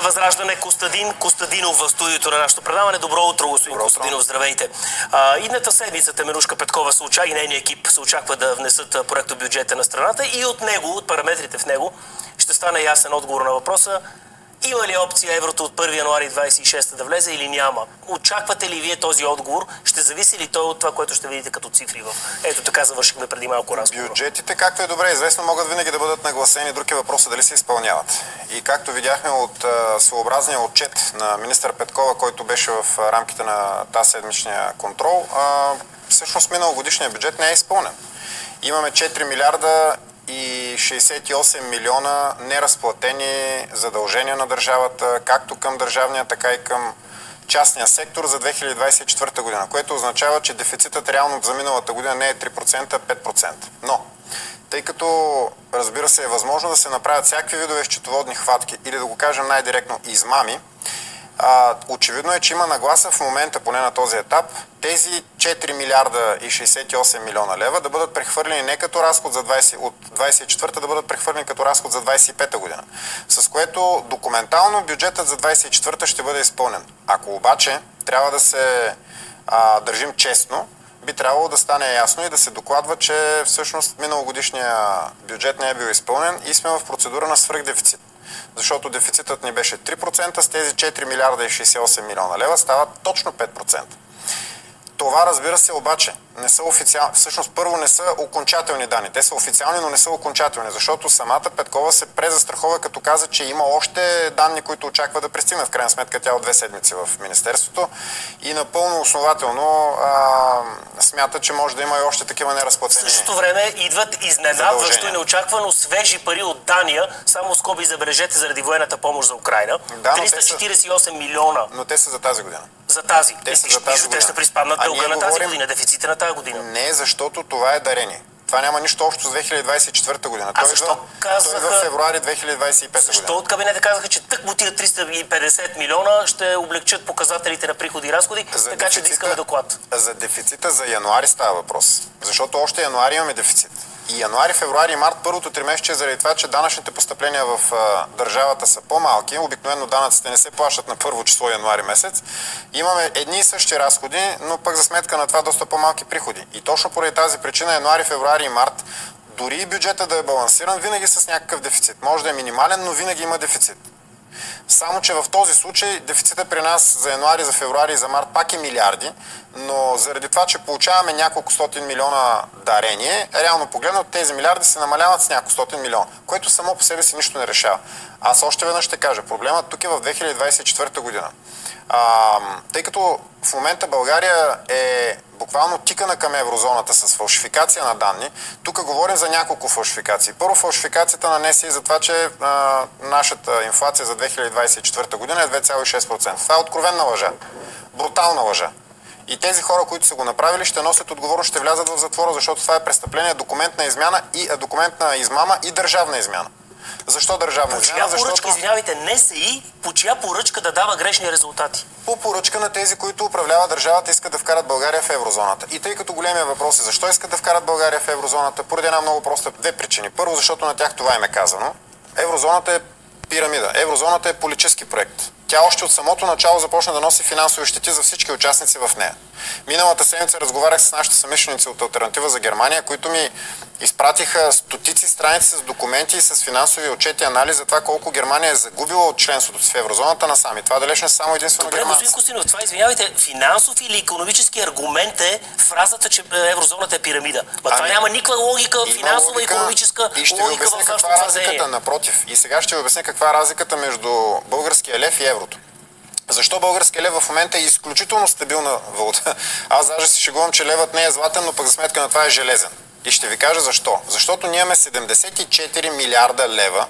Възраждане Костадин Костадинов в студиото на нашето предаване. Добро утро, господин Костадинов, здравейте. Идната седмица Теменужка Петкова и нейния екип се очаква да внесат проектобюджета на страната и от него, от параметрите в него, ще стане ясен отговор на въпроса: има ли опция еврото от 1 януари 26 да влезе или няма? Очаквате ли вие този отговор? Ще зависи ли той от това, което ще видите като цифри в... Ето така завършихме преди малко разговор. Бюджетите, както е добре известно, могат винаги да бъдат нагласени. Друг е въпросът дали се изпълняват. И както видяхме от своеобразния отчет на министър Петкова, който беше в рамките на тази седмичния контрол, всъщност миналогодишният бюджет не е изпълнен. Имаме 4 милиарда и 68 милиона неразплатени задължения на държавата, както към държавния, така и към частния сектор за 2024 година, което означава, че дефицитът реално за миналата година не е 3%, а 5%. Но, тъй като, разбира се, е възможно да се направят всякакви видове счетоводни хватки или да го кажем най-директно измами, очевидно е, че има нагласа в момента, поне на този етап, тези 4 милиарда и 68 милиона лева да бъдат прехвърлени не като разход за 24-та, да бъдат прехвърлени като разход за 25-та година. С което документално бюджетът за 24-та ще бъде изпълнен. Ако обаче трябва да се държим честно, би трябвало да стане ясно и да се докладва, че всъщност миналогодишния бюджет не е бил изпълнен и сме в процедура на свръхдефицит. Защото дефицитът ни беше 3%, с тези 4 милиарда и 68 милиона лева стават точно 5%. Това, разбира се, обаче не са официални, всъщност първо не са окончателни данни. Те са официални, но не са окончателни, защото самата Петкова се презастрахова, като каза, че има още данни, които очаква да пристигнат. В крайна сметка тя от 2 седмици в Министерството и напълно основателно смята, че може да има и още такива неразплатени. В същото време идват изненадващо и неочаквано свежи пари от Дания, само скоби забележете, заради военната помощ за Украйна. Да, 348 милиона. Но те са за тази година. За тази. Те са за тази година. Те ще приспаднат дълга на тази година, дефицита на тази година. Не, защото това е дарение. Това няма нищо общо с 2024 година. Той идва в февруари 2025 година. Защо от кабинета казаха, че тъкмо тия 350 милиона ще облегчат показателите на приходи и разходи, така че да искаме доклад? За дефицита за януари става въпрос. Защото още януари имаме дефицит. И януари, февруари и март, първото тримесечие, заради това, че данъчните постъпления в държавата са по-малки, обикновено данъците не се плащат на първо число януари месец, имаме едни и същи разходи, но пък за сметка на това доста по-малки приходи. И точно поради тази причина януари, февруари и март, дори и бюджета да е балансиран, винаги с някакъв дефицит. Може да е минимален, но винаги има дефицит. Само че в този случай дефицита при нас за януари, за февруари и за март пак е милиарди, но заради това, че получаваме няколко стотин милиона дарение, реално погледнато тези милиарди се намаляват с няколко стотин милиона, което само по себе си нищо не решава. Аз още веднъж ще кажа, проблемът тук е в 2024 година. Тъй като в момента България е буквално тикана към еврозоната с фалшификация на данни, тук говорим за няколко фалшификации. Първо, фалшификацията на НСИ за това, че нашата инфлация за 2024 година е 2,6%. Това е откровенна лъжа. Брутална лъжа. И тези хора, които са го направили, ще носят отговорност, ще влязат в затвора, защото това е престъпление, документ на измама и държавна измяна. Защо държавна измяна? Поръчка, извинявайте, НСИ, по чия поръчка да дава грешни резултати? По поръчка на тези, които управляват държавата, искат да вкарат България в еврозоната. И тъй като големия въпрос е защо искат да вкарат България в еврозоната, поради една много проста две причини. Първо, защото на тях това им е казано. Еврозоната е пирамида. Еврозоната е политически проект. Тя още от самото начало започна да носи финансови щети за всички участници в нея. Миналата седмица разговарях с нашите съмишленици от Алтернатива за Германия, които ми изпратиха стотици страници с документи и с финансови отчети и анализ за това колко Германия е загубила от членството си в еврозоната насам. И това далеч не само единствено Германия. Добре, господин Костадинов, това, извинявайте, финансов или икономически аргумент е фразата, че еврозоната е пирамида. Това няма никаква логика, финансова и икономическа логика в вашето твърдение. Напротив. И сега ще ви обясня каква е разликата между българския лев и еврото. Защо българския лев в момента е изключително стабилна валута? Аз даже си шегувам, че левът не е златен, но пък за сметка на това е железен. И ще ви кажа защо. Защото ние имаме 74 милиарда лева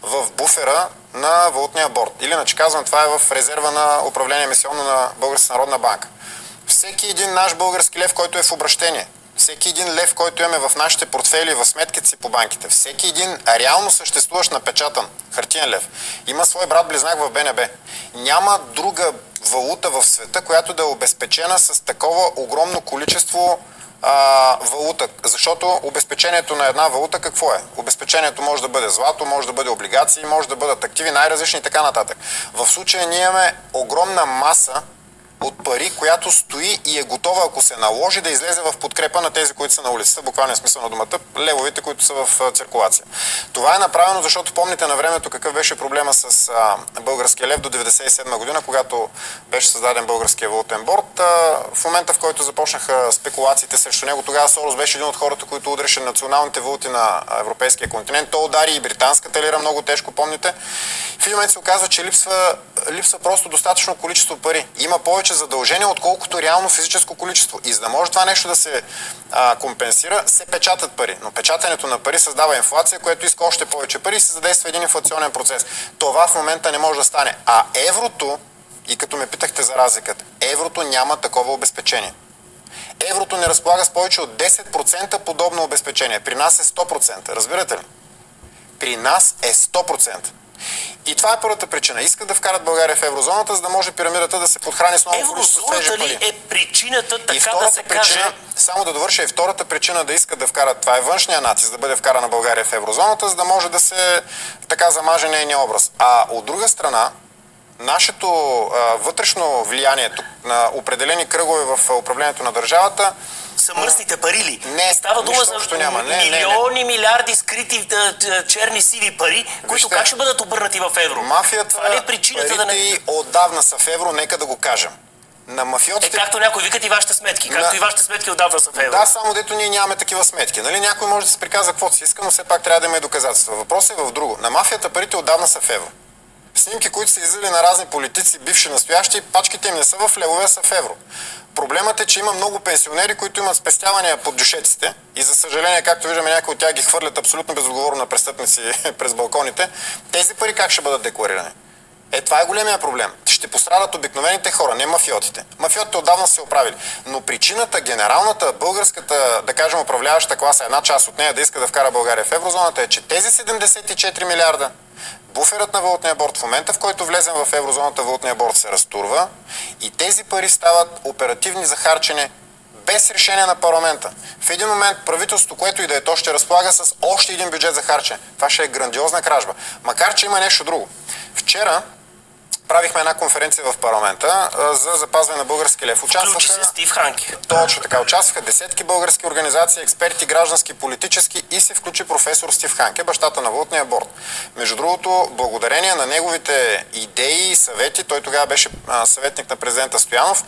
в буфера на валутния борд. Или, иначе казвам, това е в резерва на управление емисионно на Българската народна банка. Всеки един наш български лев, който е в обращение, всеки един лев, който имаме в нашите портфели, в сметките си по банките, всеки един реално съществуващ напечатан хартиен лев, има свой брат-близнак в БНБ. Няма друга валута в света, която да е обезпечена с такова огромно количество валута. Защото обезпечението на една валута какво е? Обезпечението може да бъде злато, може да бъде облигации, може да бъдат активи, най-различни и така нататък. В случая ние имаме огромна маса от пари, която стои и е готова, ако се наложи, да излезе в подкрепа на тези, които са на улицата, буквално смисъл на думата, левовите, които са в циркулация. Това е направено, защото помните на времето какъв беше проблема с българския лев до 1997 година, когато беше създаден българския валутен борд. В момента, в който започнаха спекулациите срещу него, тогава Сорос беше един от хората, които удреше националните валути на европейския континент. Той удари и британската лира много тежко, помните. В един момент се оказва, че липсва просто достатъчно количество пари. Има повече задължения, отколкото реално физическо количество. И за да може това нещо да се компенсира, се печатат пари. Но печатането на пари създава инфлация, което иска още повече пари и се задейства един инфлационен процес. Това в момента не може да стане. А еврото, и като ме питахте за разликата, еврото няма такова обезпечение. Еврото не разполага с повече от 10% подобно обезпечение. При нас е 100%. Разбирате ли? При нас е 100%. И това е първата причина. Искат да вкарат България в еврозоната, за да може пирамидата да се подхрани с много количество свежи пари. Еврозоната ли е причината, така и втората да се причина, каже? само да довърша, и втората причина да искат да вкарат, това е външния натиск, да бъде вкарана България в еврозоната, за да може да се така замаже нейния образ. А от друга страна, нашето вътрешно влияние на определени кръгове в управлението на държавата са мръсните пари ли? Не, става дума за милиони, милиарди скрити черни сиви пари, които как ще бъдат обърнати в евро? Мафията, това ли е причината да не... отдавна са в евро, нека да го кажем. На мафиотите... както някой викат и вашите сметки. Както и вашите сметки отдавна са в евро. Да, само дето ние нямаме такива сметки. Нали? Някой може да се приказва каквото си иска, но все пак трябва да има и доказателства. Въпросът е в друго. На мафията парите отдавна са в евро. Снимки, които са излили на разни политици, бивши, настоящи, пачките им не са в левове, са в евро. Проблемът е, че има много пенсионери, които имат спестявания под дюшеците и за съжаление, както виждаме, някои от тях ги хвърлят абсолютно безотговорно на престъпници през балконите. Тези пари как ще бъдат декларирани? Това е големия проблем. Ще пострадат обикновените хора, не мафиотите. Мафиотите отдавна са се оправили. Но причината, генералната, българската, да кажем, управляваща класа, една част от нея да иска да вкара България в еврозоната, е, че тези 74 милиарда, буферът на валутния борд, в момента в който влезем в еврозоната, валутния борд се разтурва и тези пари стават оперативни за харчене без решение на парламента. В един момент правителството, което и да е то, ще разполага с още един бюджет за харчене. Това ще е грандиозна кражба. Макар че има нещо друго. Вчера правихме една конференция в парламента за запазване на български лев. Включи се Стив Ханке. Точно така. Участваха десетки български организации, експерти, граждански, политически и се включи професор Стив Ханке, бащата на валутния борд. Между другото, благодарение на неговите идеи и съвети, той тогава беше съветник на президента Стоянов,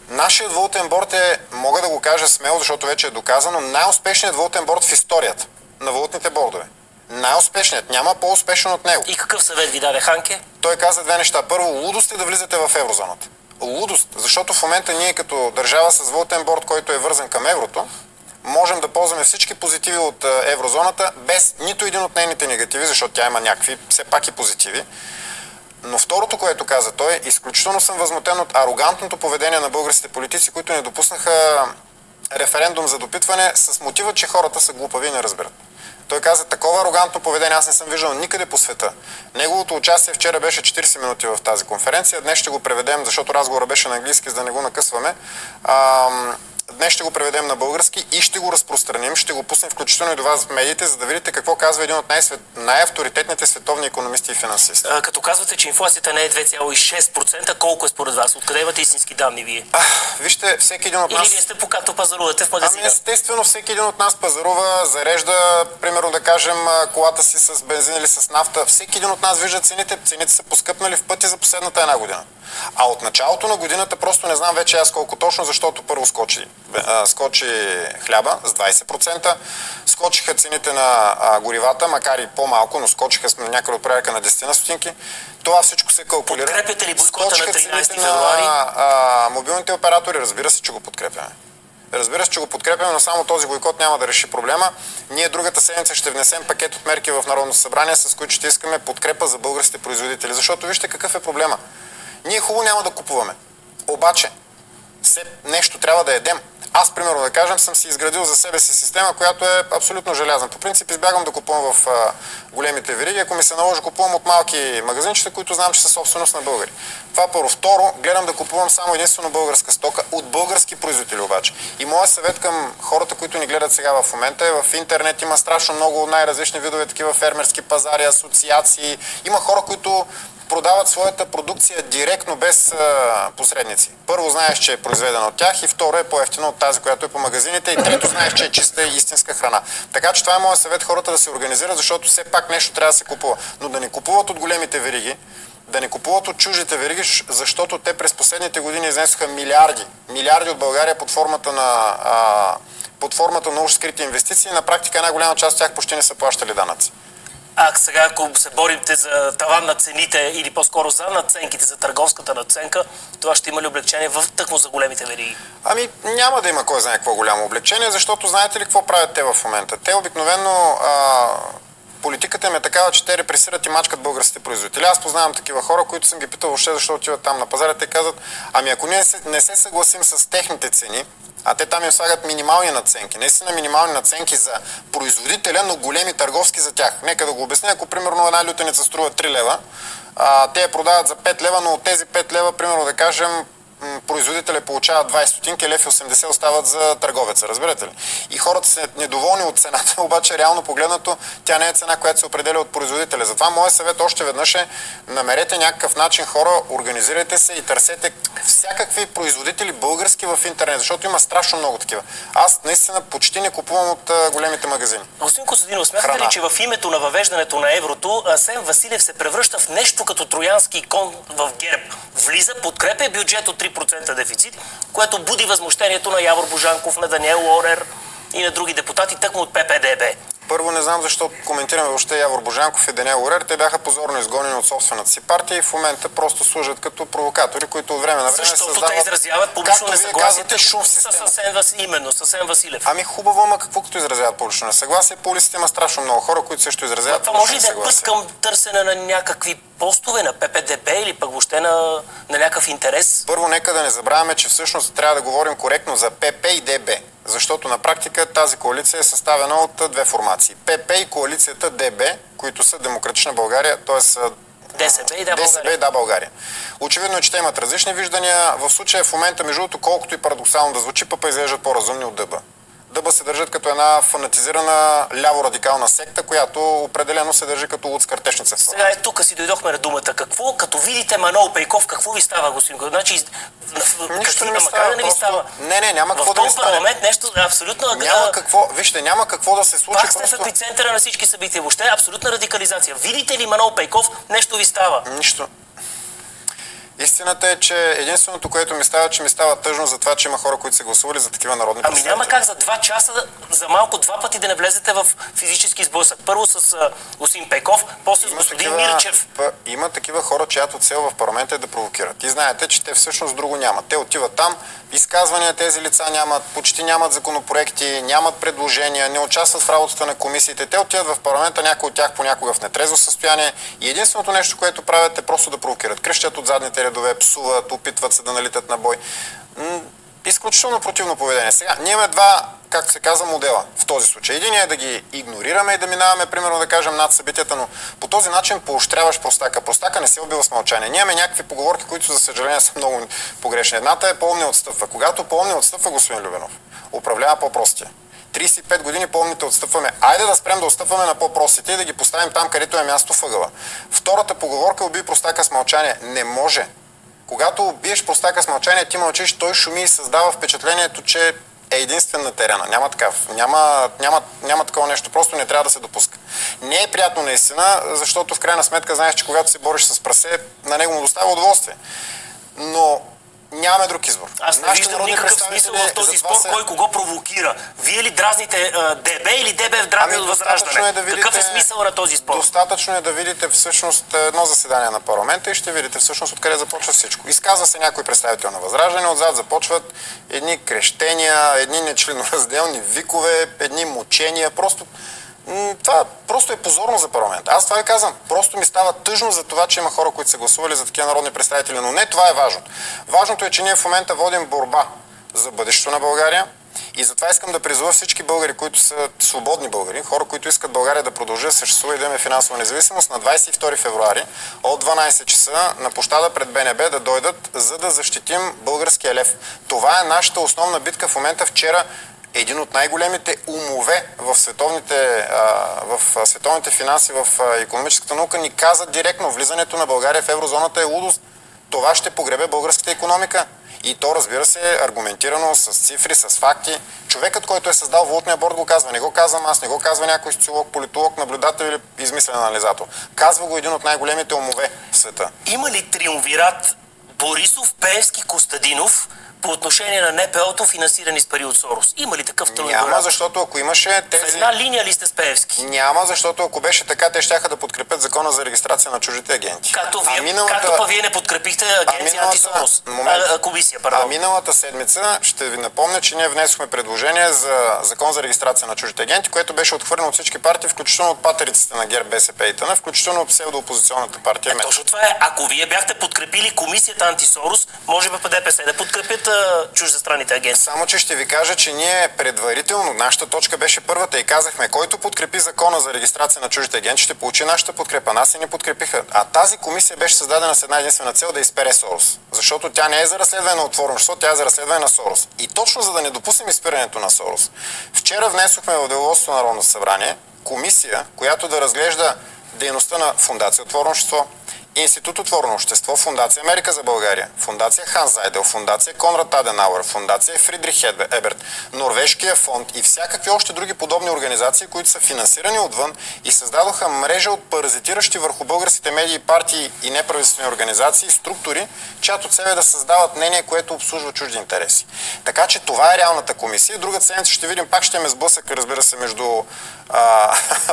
нашият валутен борд е, мога да го кажа смело, защото вече е доказано, най-успешният валутен борд в историята на валутните бордове. Най-успешният. Няма по-успешен от него. И какъв съвет ви даде Ханке? Той каза две неща. Първо, лудост е да влизате в еврозоната. Лудост, защото в момента ние като държава с валутен борд, който е вързан към еврото, можем да ползваме всички позитиви от еврозоната, без нито един от нейните негативи, защото тя има някакви, все пак и позитиви. Но второто, което каза той, изключително съм възмутен от арогантното поведение на българските политици, които не допуснаха референдум за допитване с мотива, че хората са глупави и не разберат. Той каза, такова арогантно поведение аз не съм виждал никъде по света. Неговото участие вчера беше 40 минути в тази конференция. Днес ще го преведем, защото разговорът беше на английски, за да не го накъсваме. Днес ще го преведем на български и ще го разпространим, ще го пуснем включително и до вас в медиите, за да видите какво казва един от най-авторитетните световни икономисти и финансисти. Като казвате, че инфлацията не е 2,6%, колко е според вас? Откъде имате истински данни вие? Вижте, всеки един от нас... Или вие сте както пазарувате в магазина? Естествено, всеки един от нас пазарува, зарежда, примерно да кажем, колата си с бензин или с нафта. Всеки един от нас вижда цените. Цените са поскъпнали в пъти за последната една година. А от началото на годината просто не знам вече аз колко точно, защото първо скочи хляба с 20%, скочиха цените на горивата, макар и по-малко, но скочиха някъде от порядъка на 10 стотинки. Това всичко се калкулира. Подкрепяте ли бойкота на 13 февруари? Мобилните оператори, разбира се, че го подкрепяме. Разбира се, че го подкрепяме, но само този бойкот няма да реши проблема. Ние другата седмица ще внесем пакет от мерки в Народното събрание, с които ще искаме подкрепа за българските производители. Защото вижте какъв е проблема. Ние хубаво няма да купуваме. Обаче, нещо трябва да едем. Аз, примерно, да кажем, съм си изградил за себе си система, която е абсолютно желязна. По принцип избягвам да купувам в големите вериги. Ако ми се наложи, купувам от малки магазинчета, които знам, че са собственост на българи. Това първо. Второ, гледам да купувам само единствено българска стока от български производители обаче. И моят съвет към хората, които ни гледат сега в момента е: в интернет има страшно много най-различни видове такива фермерски пазари, асоциации. Има хора, които продават своята продукция директно, без посредници. Първо, знаеш, че е произведена от тях, и второ, е по-евтина от тази, която е по магазините, и трето, знаеш, че е чиста и истинска храна. Така че това е моят съвет: хората да се организират, защото все пак нещо трябва да се купува. Но да не купуват от големите вериги, да не купуват от чуждите вериги, защото те през последните години изнесоха милиарди от България под формата на уж скрити инвестиции. На практика една голяма част от тях почти не са плащали данъци. А сега, ако се боримте за таван на цените или по-скоро за надценките, за търговската надценка, това ще има ли облегчение тъкмо за големите вериги? Ами няма да има кой знае какво голямо облегчение, защото знаете ли какво правят те в момента? Те обикновено политиката им е такава, че те репресират и мачкат българските производители. Аз познавам такива хора, които съм ги питал въобще защо отиват там на пазара. Те казват: ами ако ние не се съгласим с техните цени, а те там им слагат минимални надценки. Наистина минимални надценки за производителя, но големи търговски за тях. Нека да го обясня. Ако примерно една лютеница струва 3 лева, те я продават за 5 лева, но от тези 5 лева, примерно да кажем, производителя получава 20 стотинки, 1,80 остават за търговеца, разбирате ли? И хората са недоволни от цената, обаче реално погледнато тя не е цена, която се определя от производителя. Затова моят съвет още веднъж е: намерете някакъв начин, хора, организирайте се и търсете всякакви производители български в интернет, защото има страшно много такива. Аз наистина почти не купувам от големите магазини. Господин Костадинов, смятате ли, че в името на въвеждането на еврото Асен Василев се превръща в нещо като троянски кон в ГЕРБ? Влиза, подкрепя бюджет от 3% дефицит, което буди възмущението на Явор Божанков, на Даниел Лорер и на други депутати, тъкмо от ППДБ. Първо, не знам защо коментираме въобще Явор Божанков и Даниел Лорер. Те бяха позорно изгонени от собствената си партия и в момента просто служат като провокатори, които от време на време създават... Защото те изразяват публично несъгласие шум в системата. Именно, с Асен Василев. Ами хубаво, ама какво като изразяват публично несъгласие? По улиците има страшно много хора, които също изразяват публично несъгласие. Това може ли да е път към търсене на някакви постове на ППДБ или пък въобще на някакъв интерес? Първо, нека да не забравяме, че всъщност трябва да говорим коректно за ПП и ДБ. Защото на практика тази коалиция е съставена от две формации. ПП и коалицията ДБ, които са Демократична България, т.е. ДСБ и Да България. Очевидно е, че те имат различни виждания. В случая в момента, между другото, колкото и парадоксално да звучи, ПП изглеждат по-разумни от ДБ. ДБ се държат като една фанатизирана ляво-радикална секта, която определено се държи като луд с картечница. Сега тук си дойдохме на думата. Какво, като видите Манол Пейков, какво ви става, господин? Значи, нищо не ми става. Не ви става. Не, няма какво да ви стане. В този парламент нещо абсолютно... Няма какво, вижте, няма какво да се случи. Пак сте в епицентъра на всички събития. Въобще абсолютна радикализация. Видите ли Манол Пейков, нещо ви става. Нищо. Истината е, че единственото, което ми става, че ми става тъжно за това, че има хора, които са гласували за такива народни представители. Ами няма как за 2 часа, за малко 2 пъти да не влезете в физически сблъсък. Първо с господин Пейков, после с господин Мирчев. Има такива хора, чиято цел в парламента е да провокират. И знаете, че те всъщност друго нямат. Те отиват там, изказвания тези лица нямат, почти нямат законопроекти, нямат предложения, не участват в работата на комисиите. Те отиват в парламента, някои от тях понякога в нетрезво състояние, и единственото нещо, което правят, е просто да провокират. Крещят от задните редове, псуват, опитват се да налитат на бой. Изключително противно поведение. Сега, ние имаме два, както се казва, модела в този случай. Единият е да ги игнорираме и да минаваме, примерно да кажем, над събитията, но по този начин поощряваш простака. Простака не се убива с мълчание. Ние имаме някакви поговорки, които за съжаление са много погрешни. Едната е по-умния отстъпва. Когато по-умния отстъпва, господин Любенов, управлява по-простия. 35 години по-умните отстъпваме. Айде да спрем да отстъпваме на по-простите и да ги поставим там, където е място въгъла. Втората поговорка: убий простака с мълчание. Не може. Когато убиеш простака с мълчание, ти мълчиш, той шуми и създава впечатлението, че е единствен на терена. Няма такав. Няма такова нещо. Просто не трябва да се допуска. Не е приятно наистина, защото в крайна сметка знаеш, че когато се бориш с прасе, на него му доставя удоволствие. Но нямаме друг избор. Аз не виждам никакъв смисъл в този спор, кой кого провокира. Вие ли дразните ДБ или ДБ в дразни от Възраждане? Какъв е смисъл на този спор? Достатъчно е да видите всъщност едно заседание на парламента и ще видите всъщност откъде започва всичко. Изказва се някой представител на Възраждане, отзад започват едни крещения, едни нечленоразделни викове, едни мучения. Това просто е позорно за парламент. Аз това ви казвам. Просто ми става тъжно за това, че има хора, които са гласували за такива народни представители. Но не това е важното. Важното е, че ние в момента водим борба за бъдещето на България. И затова искам да призова всички българи, които са свободни българи, хора, които искат България да продължи да съществува и да имаме финансова независимост, на 22 февруари от 12 часа на площада пред БНБ да дойдат, за да защитим българския лев. Това е нашата основна битка в момента. Вчера един от най-големите умове в световните финанси, в икономическата наука ни каза директно: влизането на България в еврозоната е лудост. Това ще погребе българската икономика. И то, разбира се, аргументирано с цифри, с факти. Човекът, който е създал валутния борд, го казва. Не го казвам аз, не го казва някой социолог, политолог, наблюдател или измислен анализатор. Казва го един от най-големите умове в света. Има ли триумвират Борисов, Пеевски, Костадинов по отношение на НПО-то, финансирани с пари от Сорос? Има ли такъв триумвират? Няма, защото ако имаше тези... В една линия ли сте с Пеевски? Няма, защото ако беше така, те щяха да подкрепят закона за регистрация на чуждите агенти. Както вие не подкрепихте агенция Антисорос. Комисия, пардон. А миналата седмица ще ви напомня, че ние внесохме предложение за закон за регистрация на чуждите агенти, което беше отхвърлено от всички партии, включително от патериците на ГЕРБ, БСП и ТН, включително от псевдоопозиционната партия. Точно това е. Ако вие бяхте подкрепили комисията Антисорос, може би по ДПС да подкрепят чуждестранните агенции. Само, че ще ви кажа, че ние предварително, нашата точка беше първата и казахме: който подкрепи закона за регистрация на чуждите агенти, ще получи нашата подкрепа. Нас и ни подкрепиха. А тази комисия беше създадена с една единствена цел: да изпере Сорос. Защото тя не е за разследване на отворено общество, тя е за разследване на Сорос. И точно за да не допуснем изпирането на Сорос, вчера внесохме в Деловодството на Народното събрание комисия, която да разглежда дейността на Фондация Отворено общество, Институт Отворено общество, Фондация Америка за България, Фондация Ханс Зайдел, Фондация Конрад Аденауер, Фондация Фридрих Еберт, Норвежкия фонд и всякакви още други подобни организации, които са финансирани отвън и създадоха мрежа от паразитиращи върху българските медии, партии и неправителствени организации, структури, чиято цел е да създават мнение, което обслужва чужди интереси. Така че това е реалната комисия. Другата седмица ще видим, пак ще имаме сблъсък, разбира се, между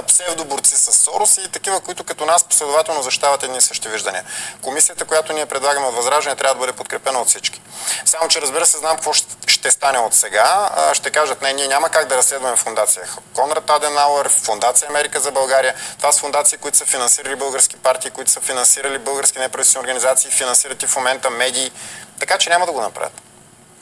псевдоборци с Сорос и такива, които като нас последователно защитават едни и същи виждания. Комисията, която ние предлагаме от Възраждане, трябва да бъде подкрепена от всички. Само, че разбира се, знам какво ще стане от сега. Ще кажат: не, ние няма как да разследваме Фондация Конрад Аденауер, Фондация Америка за България. Това са фондации, които са финансирали български партии, които са финансирали български неправителствени организации, финансират и в момента медии. Така че няма да го направят.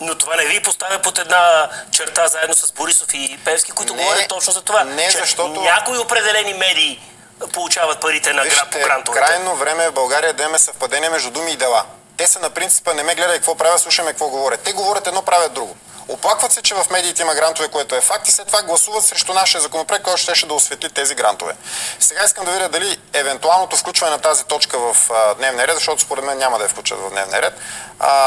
Но това не ви поставя под една черта заедно с Борисов и Пеевски, които говорят точно за това. Не, защото някои определени медии получават парите на по грантовете. Крайно време е в България да имаме съвпадение между думи и дела. Те са на принципа: не ме гледай какво правя, слушаме какво говорят. Те говорят едно, правят друго. Оплакват се, че в медиите има грантове, което е факт, и след това гласуват срещу нашия законопроект, който ще да осветли тези грантове. Сега искам да видя дали евентуалното включване на тази точка в дневния ред, защото според мен няма да я включат в дневния ред,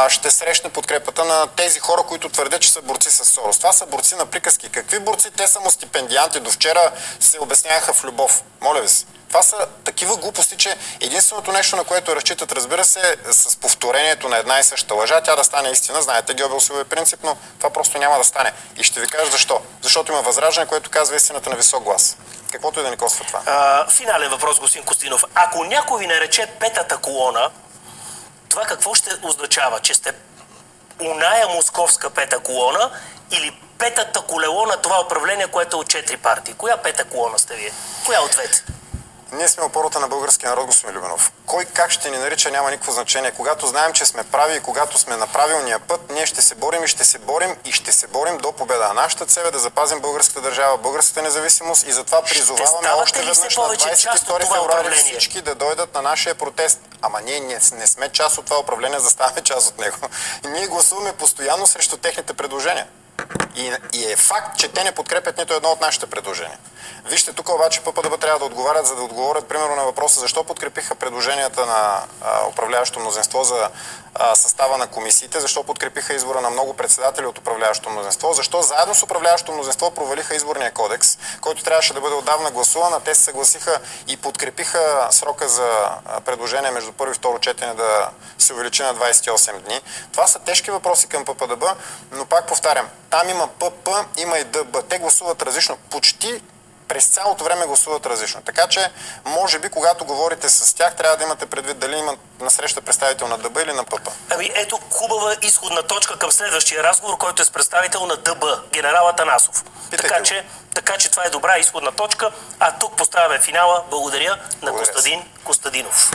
ще срещне подкрепата на тези хора, които твърдят, че са борци с Сорос. Това са борци на приказки. Какви борци? Те са му стипендианти. До вчера се обясняваха в любов. Моля ви се. Това са такива глупости, че единственото нещо, на което разчитат, разбира се, с повторението на една и съща лъжа, тя да стане истина. Знаете Гьобелсовия принцип, но това просто няма да стане. И ще ви кажа защо. Защото има Възраждане, което казва истината на висок глас. Каквото и да ни коства това. Финален въпрос, господин Костадинов. Ако някой ви нарече петата колона, това какво ще означава? Че сте оная московска пета колона или петата колелона, това управление, което е от 4 партии? Коя пета колона сте вие? Коя от двете? Ние сме опората на българския народ, господин Любенов. Кой как ще ни нарича, няма никакво значение. Когато знаем, че сме прави и когато сме на правилния път, ние ще се борим и ще се борим и ще се борим до победа. А нашата цел е да запазим българската държава, българската независимост и затова призоваваме още веднъж на 22 февруари всички да дойдат на нашия протест. Ама ние не сме част от това управление, за да ставаме част от него. Ние гласуваме постоянно срещу техните предложения. И е факт, че те не подкрепят нито едно от нашите предложения. Вижте, тук обаче ППДБ трябва да отговарят, за да отговорят примерно на въпроса защо подкрепиха предложенията на управляващото мнозинство за състава на комисиите, защо подкрепиха избора на много председатели от управляващото мнозинство, защо заедно с управляващото мнозинство провалиха изборния кодекс, който трябваше да бъде отдавна гласуван, а те се съгласиха и подкрепиха срока за предложение между първо и второ четене да се увеличи на 28 дни. Това са тежки въпроси към ППДБ, но пак повтарям, там има ПП, има и ДБ. Те гласуват различно. Почти през цялото време гласуват различно. Така че, може би, когато говорите с тях, трябва да имате предвид дали имат насреща представител на ДБ или на ПП. Ами ето хубава изходна точка към следващия разговор, който е с представител на ДБ, генерал Атанасов. Така че това е добра изходна точка. А тук поставяме финала. Благодаря на Костадин Костадинов.